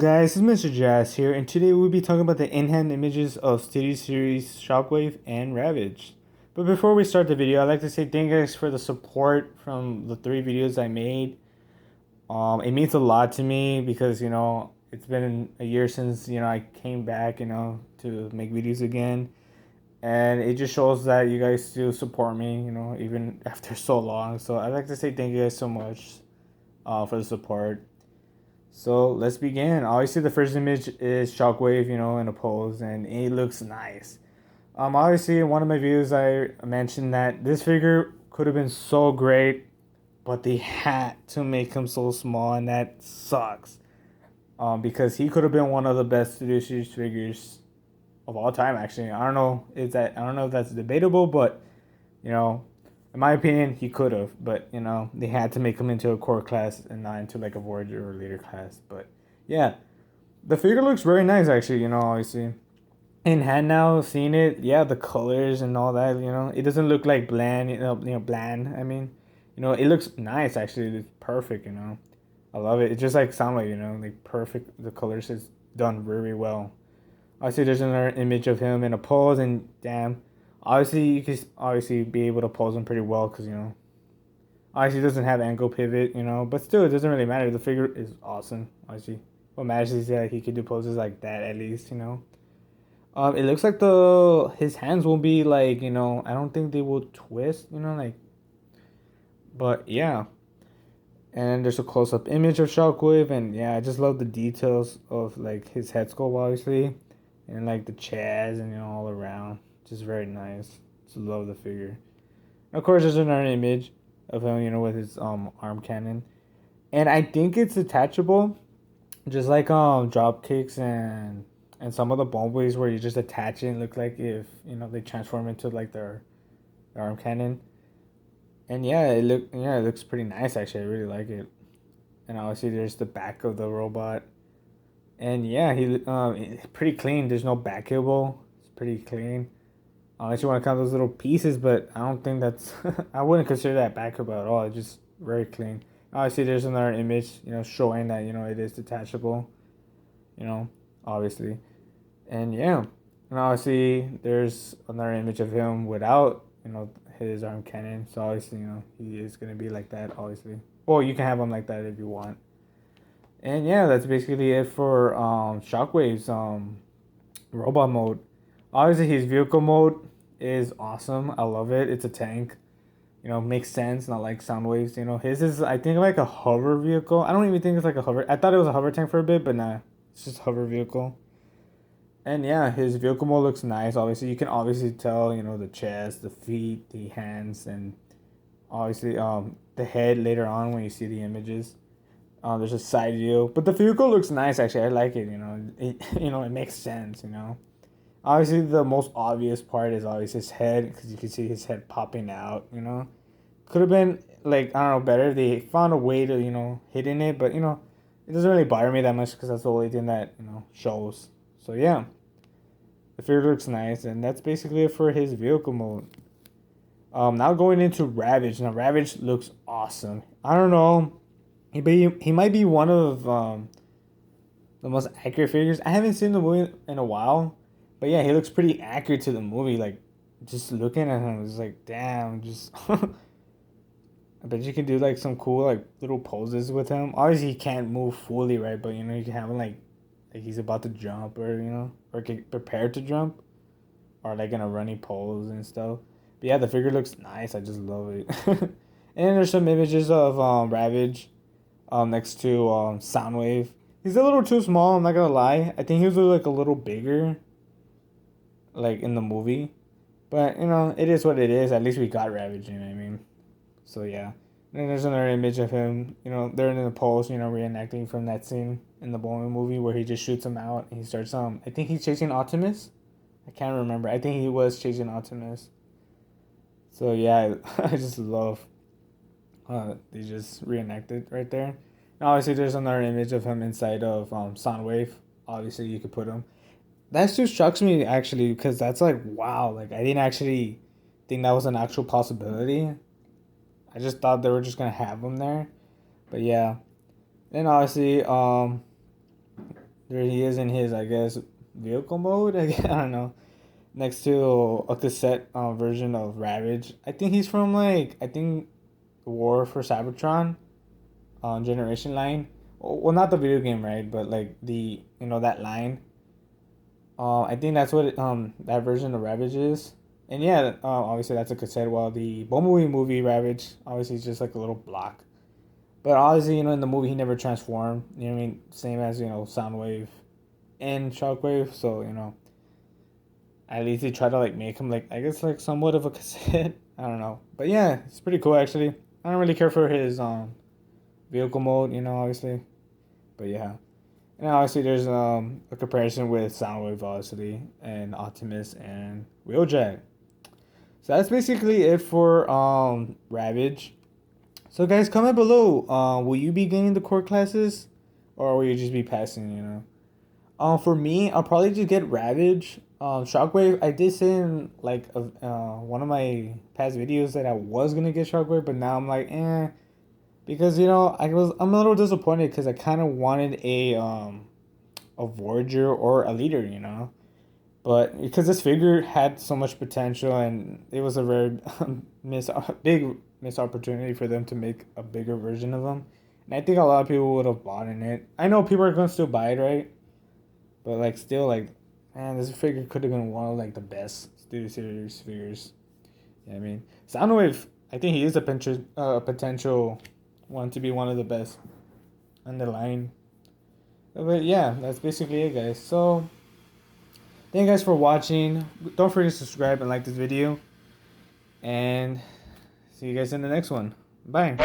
Guys, it's Mr. Jazz here, and today we'll be talking about the in-hand images of City Series Shockwave and Ravage. But before we start the video, I'd like to say thank you guys for the support from the 3 videos I made. It means a lot to me because, it's been a year since, I came back, to make videos again. And it just shows that you guys still support me, even after so long. So I'd like to say thank you guys so much for the support. So let's begin. Obviously, the first image is Shockwave, in a pose, and it looks nice. Obviously, in one of my videos, I mentioned that this figure could have been so great, but they had to make him so small, and that sucks. Because he could have been one of the best Studio Series figures of all time. Actually, I don't know if that's debatable, but you know, in my opinion, he could have, but they had to make him into a core class and not into like a Voyager or later class. But yeah, the figure looks very nice actually, obviously. In hand now, seeing it, yeah, the colors and all that, it doesn't look like bland, bland. I mean, it looks nice actually. It's perfect, I love it. It's just like Soundwave, like perfect. The colors is done very well. Obviously, there's another image of him in a pose, and damn, obviously you can obviously be able to pose him pretty well because obviously he doesn't have angle pivot, but still it doesn't really matter. The figure is awesome. Obviously, what matters is that he could do poses like that at least, It looks like the his hands will be like I don't think they will twist, like, but yeah. And there's a close up image of Shockwave, and yeah, I just love the details of like his head sculpt, obviously, and like the chaz and all around. Just very nice. Just love the figure. And of course, there's another image of him, with his arm cannon, and I think it's detachable, just like drop kicks and some of the bumblebees where you just attach it and look like if they transform into like their arm cannon. And yeah, it looks pretty nice actually. I really like it. And obviously there's the back of the robot. And yeah, it's pretty clean. There's no back cable. It's pretty clean. Unless you want to count those little pieces, but I don't think that's I wouldn't consider that back cable at all. It's just very clean. Obviously there's another image, showing that, it is detachable. Obviously. And yeah. And obviously there's another image of him without, his arm cannon. So obviously, he is gonna be like that, obviously. Well, you can have him like that if you want. And yeah, that's basically it for Shockwave's robot mode. Obviously, his vehicle mode is awesome. I love it. It's a tank. Makes sense. Not like Soundwave's. His is I think like a hover vehicle. I don't even think it's like a hover. I thought it was a hover tank for a bit, but nah, it's just hover vehicle. And yeah, his vehicle mode looks nice. Obviously, you can obviously tell, the chest, the feet, the hands, and obviously the head later on when you see the images. There's a side view, but the vehicle looks nice. Actually, I like it. It makes sense. Obviously the most obvious part is always his head because you can see his head popping out. Could have been like I don't know better if they found a way to hidden it, but it doesn't really bother me that much because that's the only thing that shows. So yeah, the figure looks nice, and that's basically it for his vehicle mode. Now going into Ravage. Now Ravage looks awesome. I don't know. He might be one of the most accurate figures. I haven't seen the movie in a while, but yeah, he looks pretty accurate to the movie. Like just looking at him, it's like damn. Just I bet you can do like some cool like little poses with him. Obviously, he can't move fully, right? But you can have him like he's about to jump or or get prepared to jump or like in a running pose and stuff. But yeah, the figure looks nice. I just love it. And there's some images of Ravage next to Soundwave. He's a little too small, I'm not gonna lie. I think he was like a little bigger like in the movie. But it is what it is. At least we got Ravage, you know what I mean? So yeah. And then there's another image of him, they're in the pose, reenacting from that scene in the Bowman movie where he just shoots him out and he starts I think he's chasing Optimus. I can't remember. I think he was chasing Optimus. So yeah, I just love they just reenacted right there. And obviously there's another image of him inside of Soundwave. Obviously you could put him. That just shocks me actually because that's like wow, like I didn't actually think that was an actual possibility. I just thought they were just gonna have him there. But yeah. And obviously, there he is in his, I guess, vehicle mode. I don't know. Next to a cassette version of Ravage. I think he's from like War for Cybertron, Generation line. Well, not the video game, right? But like the that line. I think that's what that version of Ravage is. And yeah, obviously that's a cassette. While the Bumblebee movie Ravage, obviously is just like a little block. But obviously, in the movie he never transformed. You know what I mean? Same as Soundwave and Shockwave. So at least they try to like make him like, I guess, like somewhat of a cassette. I don't know, but yeah, it's pretty cool actually. I don't really care for his vehicle mode, obviously, but yeah. And obviously there's a comparison with Soundwave obviously and Optimus and Wheeljack. So that's basically it for Ravage. So guys, comment below. Will you be getting the core classes, or will you just be passing? For me, I'll probably just get Ravage. Shockwave, I did say in like one of my past videos that I was gonna get Shockwave, but now I'm like, because I'm a little disappointed because I kind of wanted a Voyager or a Leader, but because this figure had so much potential and it was a very big missed opportunity for them to make a bigger version of them, and I think a lot of people would have bought in it. I know people are gonna still buy it, right? But like still, like, man, this figure could have been one of like the best Studio Series figures. You know what I mean? Soundwave, I think he is a potential one to be one of the best on the line. But yeah, that's basically it, guys. So thank you guys for watching. Don't forget to subscribe and like this video. And see you guys in the next one. Bye.